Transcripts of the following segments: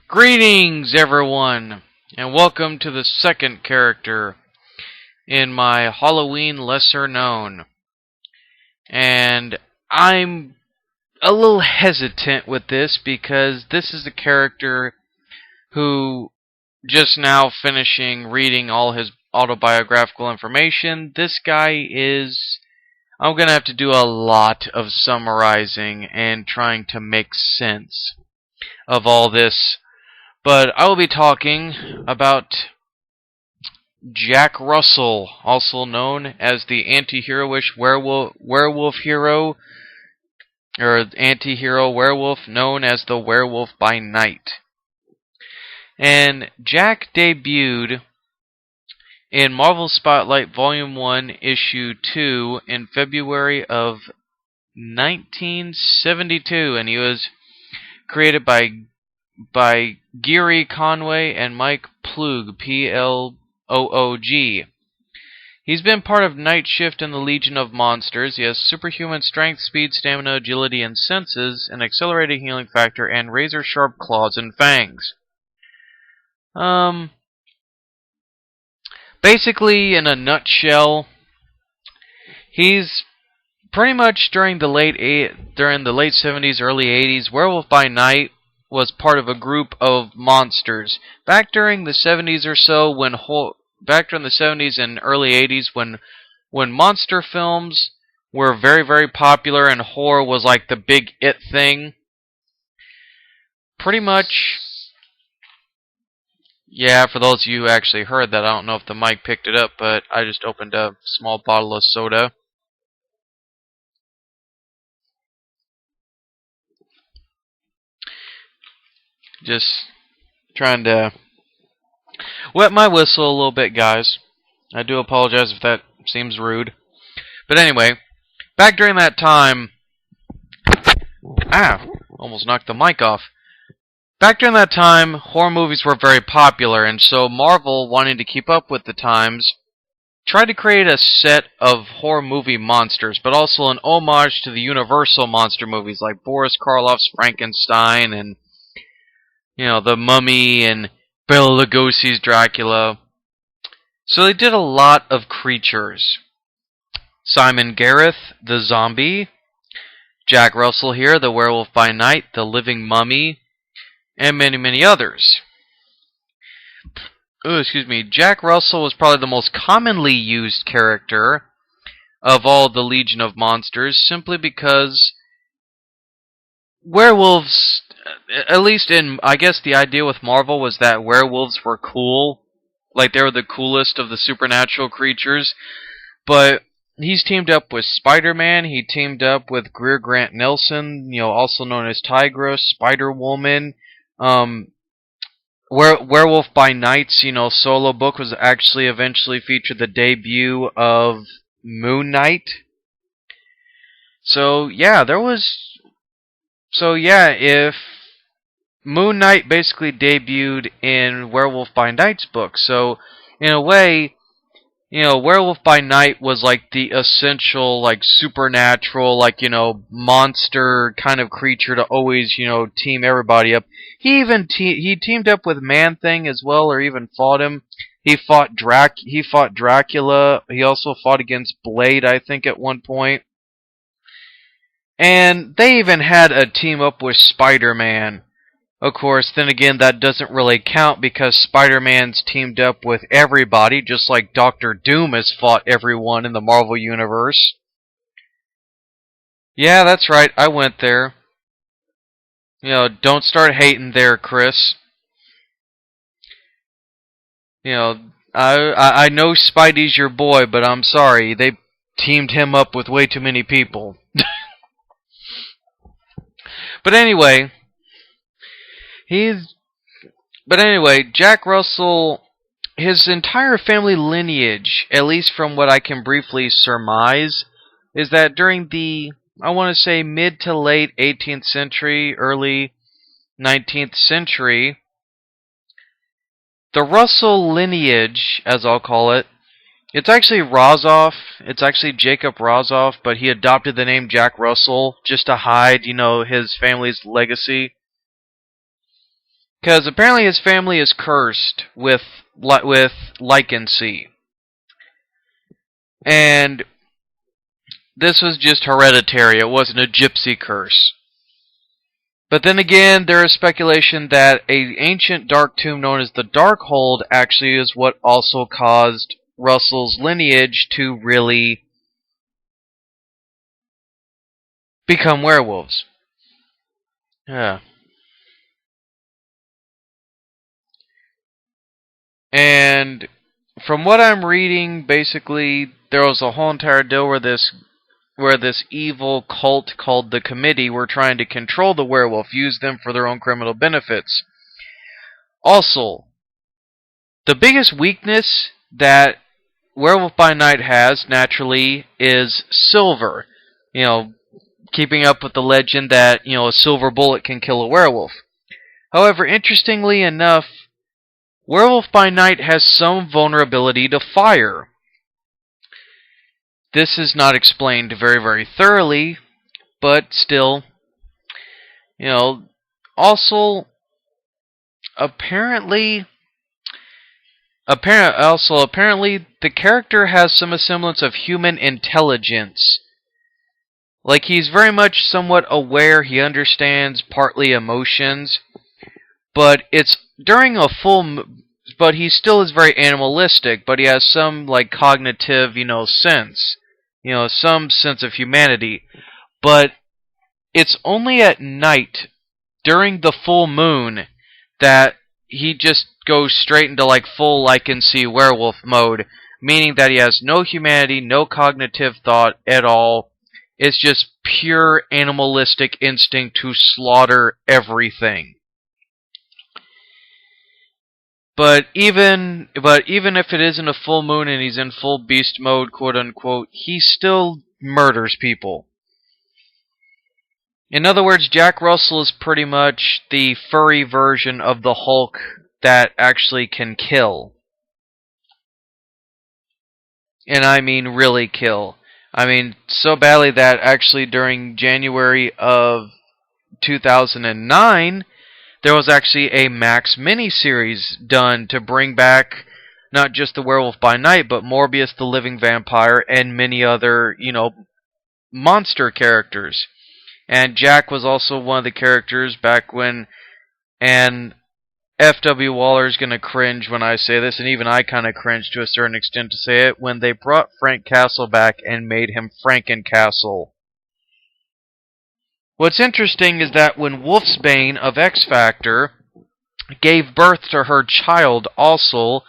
Greetings, everyone, and welcome to the second character in my Halloween Lesser Known. And I'm a little hesitant with this because this is a character who just now finishing reading all his autobiographical information. This guy is... I'm going to have to do a lot of summarizing and trying to make sense of all this. But I will be talking about Jack Russell, also known as the anti-heroish werewolf hero, or anti-hero werewolf known as the Werewolf by Night. And Jack debuted in Marvel Spotlight Volume 1, Issue 2 in February of 1972, and he was created by Geary Conway and Mike Ploog, P-L-O-O-G. He's been part of Night Shift in the Legion of Monsters. He has superhuman strength, speed, stamina, agility, and senses, an accelerating healing factor, and razor-sharp claws and fangs. Basically, in a nutshell, he's pretty much during the late 70s, early 80s, Werewolf by Night was part of a group of monsters. Back during the 70s or so, back during the 70s and early 80s, when monster films were very, very popular and horror was like the big it thing. Pretty much, yeah, for those of you who actually heard that, I don't know if the mic picked it up, but I just opened a small bottle of soda. Just trying to wet my whistle a little bit, guys. I do apologize if that seems rude. But anyway, back during that time... almost knocked the mic off. Back during that time, horror movies were very popular, and so Marvel, wanting to keep up with the times, tried to create a set of horror movie monsters, but also an homage to the Universal monster movies like Boris Karloff's Frankenstein and The Mummy and Bela Lugosi's Dracula. So they did a lot of creatures. Simon Gareth, the zombie. Jack Russell here, the Werewolf by Night, the living mummy. And many, many others. Jack Russell was probably the most commonly used character of all the Legion of Monsters, simply because werewolves... At least I guess the idea with Marvel was that werewolves were cool. Like, they were the coolest of the supernatural creatures. But he's teamed up with Spider-Man. He teamed up with Greer Grant Nelson, also known as Tigra, Spider-Woman. Werewolf by Night's, solo book was actually eventually featured the debut of Moon Knight. If Moon Knight basically debuted in Werewolf by Night's book. So, in a way, Werewolf by Night was like the essential, like, supernatural, like, monster kind of creature to always, team everybody up. He teamed up with Man-Thing as well, or even fought him. He fought Dracula. He also fought against Blade, I think, at one point. And they even had a team up with Spider-Man. Of course, then again, that doesn't really count because Spider-Man's teamed up with everybody, just like Doctor Doom has fought everyone in the Marvel Universe. Yeah, that's right, I went there. Don't start hating there, Chris. I know Spidey's your boy, but I'm sorry, they teamed him up with way too many people. But anyway, Jack Russell, his entire family lineage, at least from what I can briefly surmise, is that during the, I want to say, mid to late 18th century, early 19th century, the Russell lineage, as I'll call it, it's actually Rozoff. It's actually Jacob Rozoff, but he adopted the name Jack Russell just to hide, his family's legacy. Because apparently his family is cursed with lycancy. And this was just hereditary. It wasn't a gypsy curse. But then again, there is speculation that an ancient dark tomb known as the Darkhold actually is what also caused Russell's lineage to really become werewolves. Yeah. And from what I'm reading, basically there was a whole entire deal where this evil cult called the Committee were trying to control the werewolf, use them for their own criminal benefits. Also, the biggest weakness that Werewolf by Night has, naturally, is silver. Keeping up with the legend that, a silver bullet can kill a werewolf. However, interestingly enough, Werewolf by Night has some vulnerability to fire. This is not explained very, very thoroughly, but still, also, apparently the character has some semblance of human intelligence. Like, he's very much somewhat aware, he understands partly emotions, but it's during a but he still is very animalistic, but he has some, like, cognitive, sense. Some sense of humanity. But it's only at night, during the full moon, that he just goes straight into, like, full lycancy werewolf mode, meaning that he has no humanity, no cognitive thought at all. It's just pure animalistic instinct to slaughter everything. But even if it isn't a full moon and he's in full beast mode, quote unquote, he still murders people. In other words, Jack Russell is pretty much the furry version of the Hulk that actually can kill. And I mean really kill. I mean, so badly that actually during January of 2009, there was actually a Max miniseries done to bring back not just the Werewolf by Night, but Morbius the Living Vampire and many other, monster characters. And Jack was also one of the characters back when, and F.W. Waller's gonna cringe when I say this, and even I kind of cringe to a certain extent to say it, when they brought Frank Castle back and made him Frankencastle. What's interesting is that when Wolfsbane of X Factor gave birth to her child also,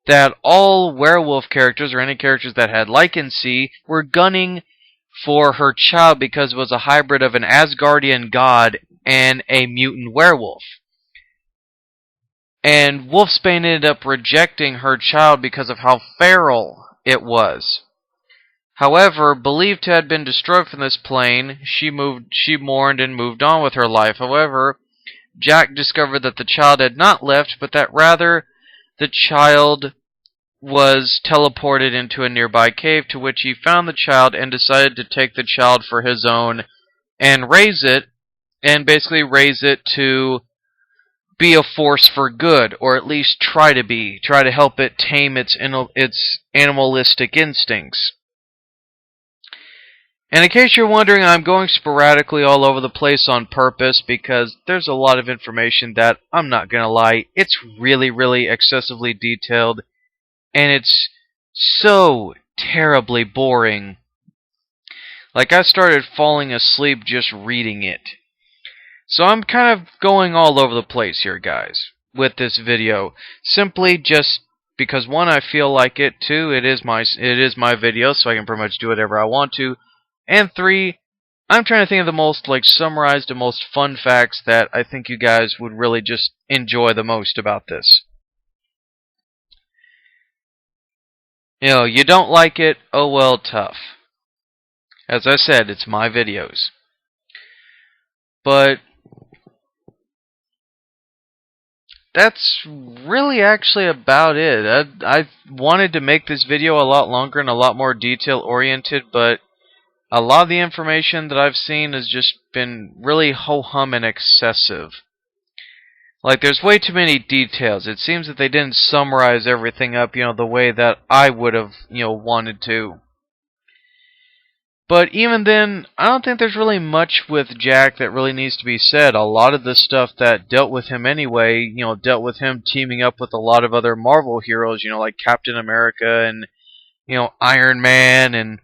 that all werewolf characters, or any characters that had lycancy, were gunning for her child because it was a hybrid of an Asgardian god and a mutant werewolf. And Wolfsbane ended up rejecting her child because of how feral it was. However, believed to have been destroyed from this plane, she mourned and moved on with her life. However, Jack discovered that the child had not left, but that rather the child was teleported into a nearby cave, to which he found the child and decided to take the child for his own and raise it, and basically raise it to be a force for good, or at least try to help it tame its animalistic instincts. And in case you're wondering, I'm going sporadically all over the place on purpose because there's a lot of information that, I'm not gonna lie, it's really, really excessively detailed, and it's so terribly boring. Like, I started falling asleep just reading it. So I'm kind of going all over the place here, guys, with this video. Simply just because, one, I feel like it, two, it is my video, so I can pretty much do whatever I want to. And three, I'm trying to think of the most, summarized and most fun facts that I think you guys would really just enjoy the most about this. You don't like it, oh well, tough. As I said, it's my videos. But that's really actually about it. I wanted to make this video a lot longer and a lot more detail-oriented, but a lot of the information that I've seen has just been really ho-hum and excessive. Like, there's way too many details. It seems that they didn't summarize everything up, the way that I would have, wanted to. But even then, I don't think there's really much with Jack that really needs to be said. A lot of the stuff that dealt with him anyway, dealt with him teaming up with a lot of other Marvel heroes, like Captain America and, Iron Man and,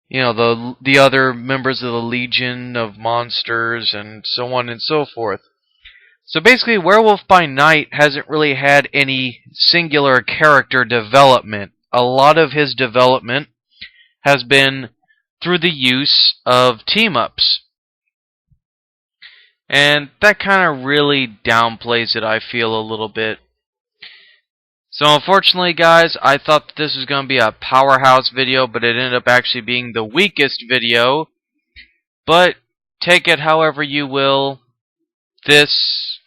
the other members of the Legion of Monsters and so on and so forth. So basically, Werewolf by Night hasn't really had any singular character development. A lot of his development has been through the use of team-ups. And that kind of really downplays it, I feel, a little bit. So unfortunately, guys, I thought that this was going to be a powerhouse video, but it ended up actually being the weakest video. But take it however you will. This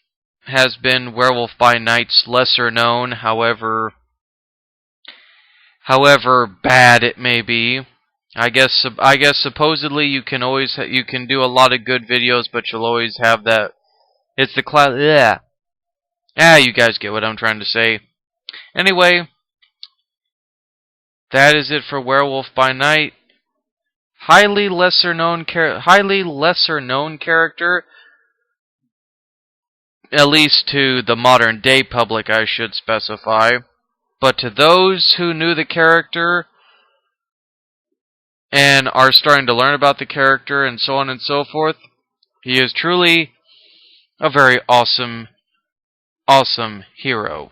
has been Werewolf by Night's lesser known, however bad it may be. I guess supposedly you can do a lot of good videos, but you'll always have that. It's the class. Yeah. You guys get what I'm trying to say. Anyway, that is it for Werewolf by Night. Highly lesser known character, at least to the modern day public, I should specify. But to those who knew the character and are starting to learn about the character and so on and so forth, he is truly a very awesome hero.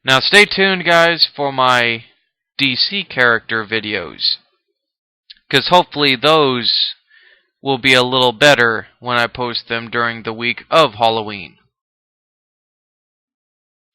Now stay tuned, guys, for my DC character videos, because hopefully those will be a little better when I post them during the week of Halloween.